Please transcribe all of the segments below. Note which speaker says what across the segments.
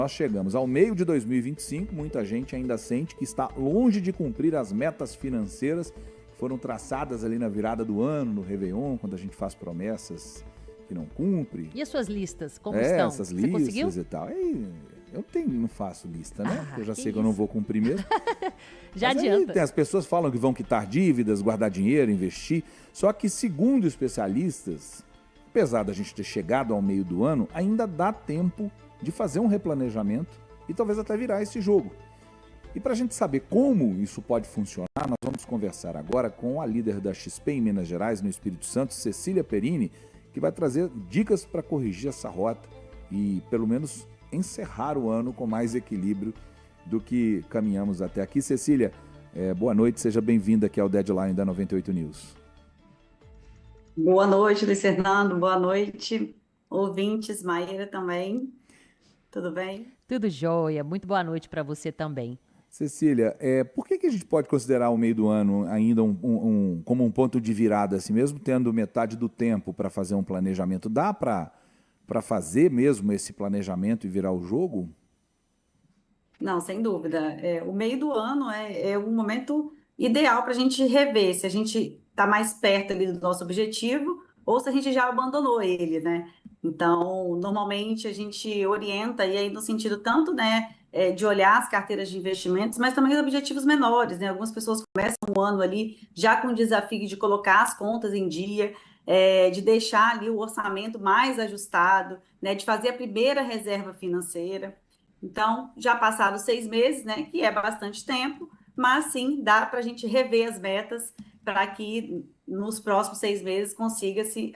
Speaker 1: Nós chegamos ao meio de 2025, muita gente ainda sente que está longe de cumprir as metas financeiras que foram traçadas ali na virada do ano, no Réveillon, quando a gente faz promessas que não cumpre.
Speaker 2: E as suas listas, como estão?
Speaker 1: Essas
Speaker 2: Você
Speaker 1: listas
Speaker 2: conseguiu?
Speaker 1: e tal. Eu não faço lista, né? Porque eu já
Speaker 2: que
Speaker 1: sei que eu não vou cumprir mesmo.
Speaker 2: Já
Speaker 1: Mas aí
Speaker 2: adianta.
Speaker 1: as pessoas falam que vão quitar dívidas, guardar dinheiro, investir. Só que, segundo especialistas, apesar da gente ter chegado ao meio do ano, ainda dá tempo de fazer um replanejamento e talvez até virar esse jogo. E para a gente saber como isso pode funcionar, nós vamos conversar agora com a líder da XP em Minas Gerais, no Espírito Santo, Cecília Perini, que vai trazer dicas para corrigir essa rota e, pelo menos, encerrar o ano com mais equilíbrio do que caminhamos até aqui. Cecília, boa noite, seja bem-vinda aqui ao Deadline da 98 News.
Speaker 3: Boa noite, Luiz Fernando. Boa noite, ouvintes, Maíra também. Tudo bem?
Speaker 2: Tudo jóia. Muito boa noite para você também.
Speaker 1: Cecília, por que a gente pode considerar o meio do ano ainda como um ponto de virada, assim, mesmo tendo metade do tempo para fazer um planejamento? Dá para fazer mesmo esse planejamento e virar o jogo?
Speaker 3: Não, sem dúvida. O meio do ano é um momento ideal para a gente rever se a gente está mais perto ali do nosso objetivo ou se a gente já abandonou ele, né? Então, normalmente a gente orienta e aí no sentido tanto, né, de olhar as carteiras de investimentos, mas também os objetivos menores, né? Algumas pessoas começam o ano ali já com o desafio de colocar as contas em dia, de deixar ali o orçamento mais ajustado, né, de fazer a primeira reserva financeira. Então, já passaram 6 meses, né, que é bastante tempo, mas sim, dá para a gente rever as metas para que nos próximos 6 meses consiga-se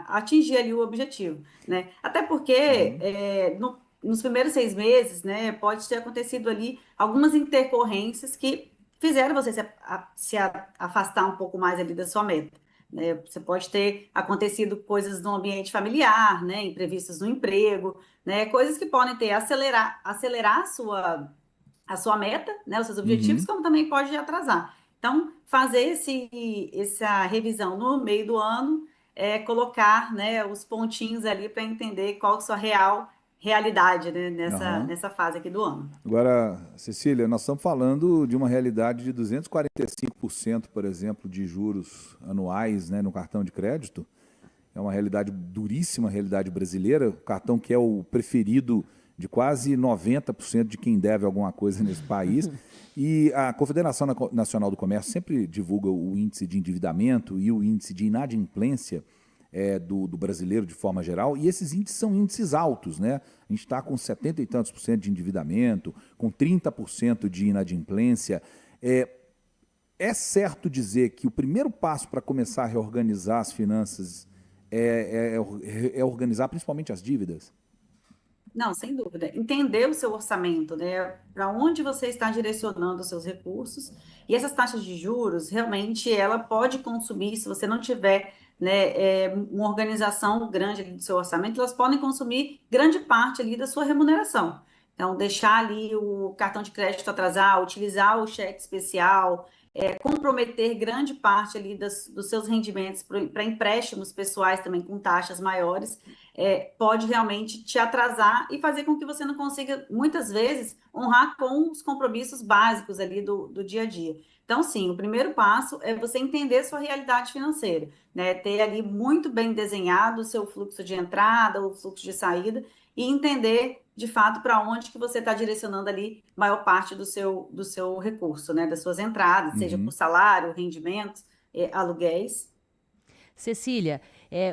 Speaker 3: atingir ali o objetivo, né? Até porque nos primeiros 6 meses, né, pode ter acontecido ali algumas intercorrências que fizeram você se afastar um pouco mais ali da sua meta, né? Você pode ter acontecido coisas no ambiente familiar, né, imprevistos no emprego, né, coisas que podem ter acelerar a sua meta, né, os seus objetivos,
Speaker 1: Uhum.
Speaker 3: como também pode atrasar. Então, fazer essa revisão no meio do ano colocar, né, os pontinhos ali para entender qual é a sua realidade, né, nessa,
Speaker 1: Aham.
Speaker 3: nessa fase aqui do ano.
Speaker 1: Agora, Cecília, nós estamos falando de uma realidade de 245%, por exemplo, de juros anuais, né, no cartão de crédito. É uma realidade duríssima, realidade brasileira. O cartão que é o preferido de quase 90% de quem deve alguma coisa nesse país. E a Confederação Nacional do Comércio sempre divulga o índice de endividamento e o índice de inadimplência do brasileiro de forma geral, e esses índices são índices altos, né? A gente está com 70 e tantos por cento de endividamento, com 30% de inadimplência. É certo dizer que o primeiro passo para começar a reorganizar as finanças é organizar principalmente as dívidas?
Speaker 3: Não, sem dúvida. Entender o seu orçamento, né? Para onde você está direcionando os seus recursos. E essas taxas de juros, realmente, ela pode consumir, se você não tiver, né, uma organização grande ali do seu orçamento, elas podem consumir grande parte ali da sua remuneração. Então, deixar ali o cartão de crédito atrasar, utilizar o cheque especial, comprometer grande parte ali dos seus rendimentos para empréstimos pessoais também com taxas maiores pode realmente te atrasar e fazer com que você não consiga, muitas vezes, honrar com os compromissos básicos ali do dia a dia. Então, sim, o primeiro passo é você entender sua realidade financeira, né? Ter ali muito bem desenhado o seu fluxo de entrada, o fluxo de saída e entender, de fato, para onde que você está direcionando ali maior parte do seu recurso, né? Das suas entradas, seja por
Speaker 1: Uhum.
Speaker 3: salário, rendimentos, aluguéis.
Speaker 2: Cecília,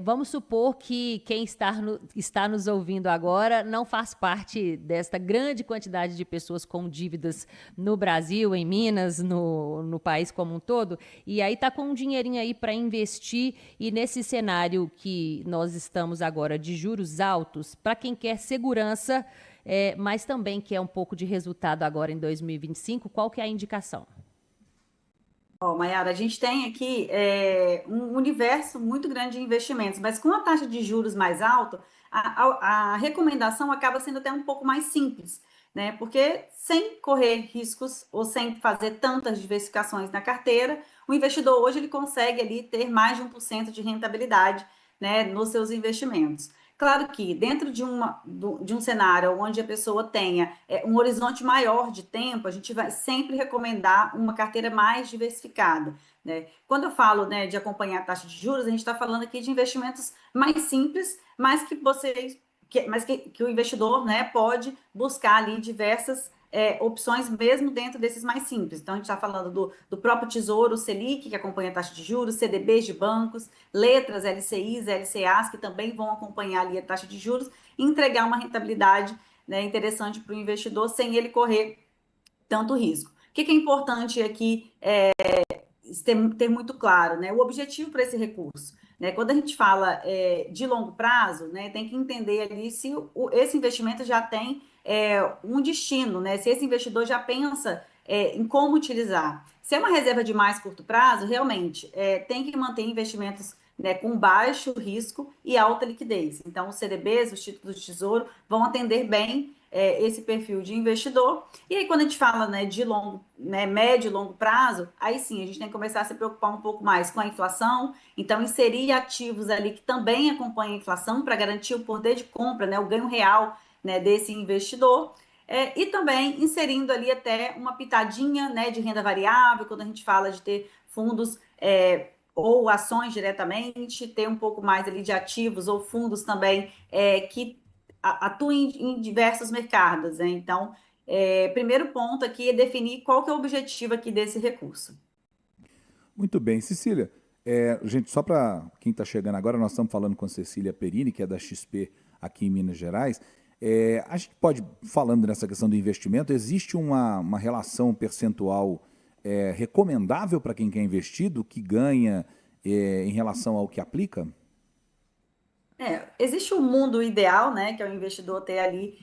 Speaker 2: vamos supor que quem está nos ouvindo agora não faz parte desta grande quantidade de pessoas com dívidas no Brasil, em Minas, no país como um todo, e aí está com um dinheirinho aí para investir, e nesse cenário que nós estamos agora de juros altos, para quem quer segurança, mas também quer um pouco de resultado agora em 2025, qual que é a indicação?
Speaker 3: Ó, Mayara, a gente tem aqui um universo muito grande de investimentos, mas com a taxa de juros mais alta, a recomendação acaba sendo até um pouco mais simples, né? Porque sem correr riscos ou sem fazer tantas diversificações na carteira, o investidor hoje ele consegue ali ter mais de 1% de rentabilidade, né, nos seus investimentos. Claro que dentro de um cenário onde a pessoa tenha um horizonte maior de tempo, a gente vai sempre recomendar uma carteira mais diversificada, né? Quando eu falo, né, de acompanhar a taxa de juros, a gente está falando aqui de investimentos mais simples, mas que o investidor, né, pode buscar ali diversas opções mesmo dentro desses mais simples. Então, a gente está falando do próprio Tesouro Selic, que acompanha a taxa de juros, CDBs de bancos, letras, LCIs, LCAs, que também vão acompanhar ali a taxa de juros e entregar uma rentabilidade, né, interessante para o investidor, sem ele correr tanto risco. O que é importante aqui ter muito claro, né, o objetivo para esse recurso. Né? Quando a gente fala de longo prazo, né, tem que entender ali se esse investimento já tem um destino, né? Se esse investidor já pensa em como utilizar. Se é uma reserva de mais curto prazo, realmente tem que manter investimentos, né, com baixo risco e alta liquidez. Então, os CDBs, os títulos de tesouro, vão atender bem esse perfil de investidor. E aí, quando a gente fala, né, de longo, né, médio e longo prazo, aí sim, a gente tem que começar a se preocupar um pouco mais com a inflação. Então, inserir ativos ali que também acompanham a inflação para garantir o poder de compra, né, o ganho real, né, desse investidor. E também inserindo ali até uma pitadinha, né, de renda variável, quando a gente fala de ter fundos ou ações diretamente, ter um pouco mais ali de ativos ou fundos também que atuem em diversos mercados, né? Então, primeiro ponto aqui é definir qual que é o objetivo aqui desse recurso.
Speaker 1: Muito bem, Cecília. Gente, só para quem está chegando agora, nós estamos falando com a Cecília Perini, que é da XP aqui em Minas Gerais. A gente pode, falando nessa questão do investimento, existe uma relação percentual recomendável para quem quer investir, do que ganha em relação ao que aplica?
Speaker 3: Existe um mundo ideal, né, que é o investidor ter ali,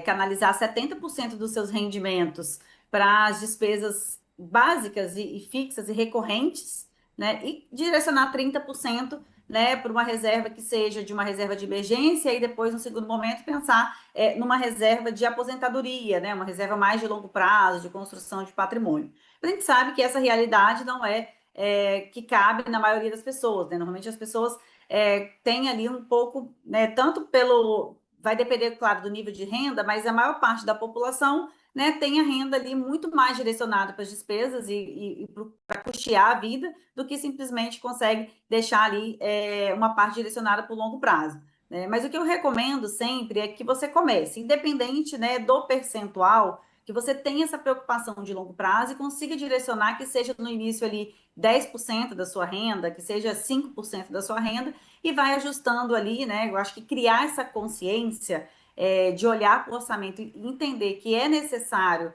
Speaker 3: canalizar 70% dos seus rendimentos para as despesas básicas e fixas e recorrentes, né, e direcionar 30%, né, para uma reserva que seja de uma reserva de emergência e depois, no segundo momento, pensar numa reserva de aposentadoria, né, uma reserva mais de longo prazo, de construção de patrimônio. A gente sabe que essa realidade não que cabe na maioria das pessoas, né? Normalmente as pessoas tem ali um pouco, né, tanto pelo, vai depender, claro, do nível de renda, mas a maior parte da população, né, tem a renda ali muito mais direcionada para as despesas e para custear a vida do que simplesmente consegue deixar ali uma parte direcionada para o longo prazo. Né? Mas o que eu recomendo sempre é que você comece, independente, né, do percentual, que você tenha essa preocupação de longo prazo e consiga direcionar que seja no início ali 10% da sua renda, que seja 5% da sua renda, e vai ajustando ali, né? Eu acho que criar essa consciência de olhar para o orçamento e entender que é necessário,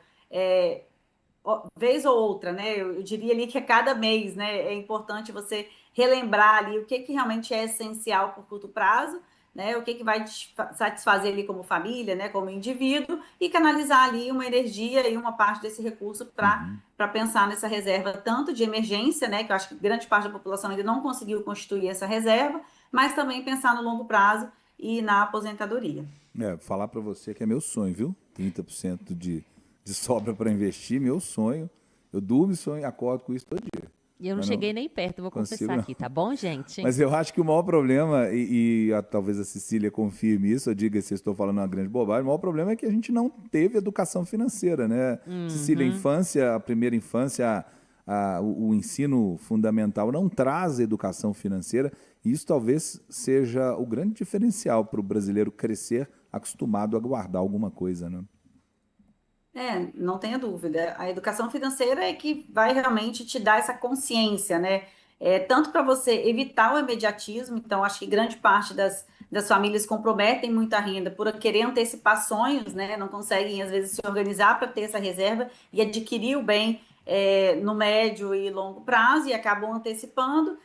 Speaker 3: vez ou outra, né? Eu diria ali que a cada mês, né? É importante você relembrar ali o que realmente é essencial por curto prazo, né? O que vai te satisfazer ali como família, né? Como indivíduo, e canalizar ali uma energia e uma parte desse recurso para pensar nessa reserva, tanto de emergência, né? Que eu acho que grande parte da população ainda não conseguiu constituir essa reserva, mas também pensar no longo prazo e na aposentadoria.
Speaker 1: Falar para você que é meu sonho, viu? 30% de sobra para investir, meu sonho. Eu durmo e sonho e acordo com isso todo dia.
Speaker 2: E eu não
Speaker 1: Mas
Speaker 2: cheguei nem perto, vou
Speaker 1: consigo,
Speaker 2: confessar aqui, tá bom, gente?
Speaker 1: Mas eu acho que o maior problema, talvez a Cecília confirme isso, ou diga se eu estou falando uma grande bobagem, o maior problema é que a gente não teve educação financeira, né? Cecília, a primeira infância, o ensino fundamental não traz educação financeira, e isso talvez seja o grande diferencial para o brasileiro crescer acostumado a guardar alguma coisa, né?
Speaker 3: Não tenha dúvida. A educação financeira é que vai realmente te dar essa consciência, né? Tanto para você evitar o imediatismo, então acho que grande parte das famílias comprometem muita renda por querer antecipar sonhos, né? Não conseguem, às vezes, se organizar para ter essa reserva e adquirir o bem no médio e longo prazo e acabam antecipando.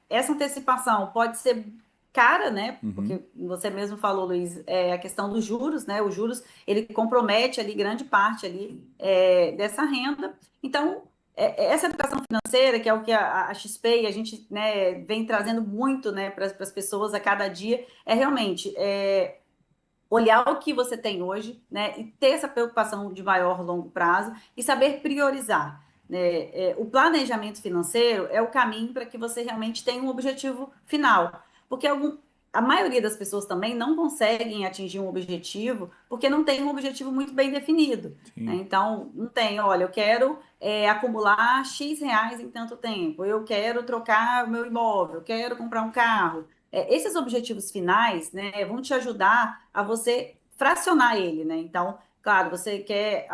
Speaker 3: Essa antecipação pode ser cara, né? Porque você mesmo falou, Luiz, a questão dos juros, né? Os juros, ele compromete ali grande parte ali dessa renda. Então, essa educação financeira, que é o que a XP e a gente, né, vem trazendo muito, né, para as pessoas a cada dia, é realmente olhar o que você tem hoje, né, e ter essa preocupação de maior longo prazo e saber priorizar. Né? O planejamento financeiro é o caminho para que você realmente tenha um objetivo final. Porque a maioria das pessoas também não conseguem atingir um objetivo porque não tem um objetivo muito bem definido, né?
Speaker 1: Sim.
Speaker 3: Então, não tem, olha, eu quero acumular X reais em tanto tempo, eu quero trocar o meu imóvel, eu quero comprar um carro. Esses objetivos finais, né, vão te ajudar a você fracionar ele, né? Então, claro, você quer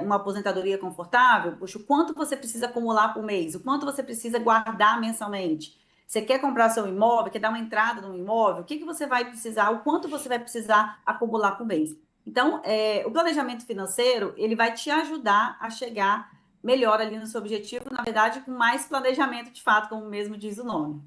Speaker 3: uma aposentadoria confortável, puxa, o quanto você precisa acumular por mês, o quanto você precisa guardar mensalmente. Você quer comprar seu imóvel, quer dar uma entrada no imóvel, o que que você vai precisar, o quanto você vai precisar acumular por mês. Então, o planejamento financeiro, ele vai te ajudar a chegar melhor ali no seu objetivo, na verdade, com mais planejamento de fato, como mesmo diz o nome.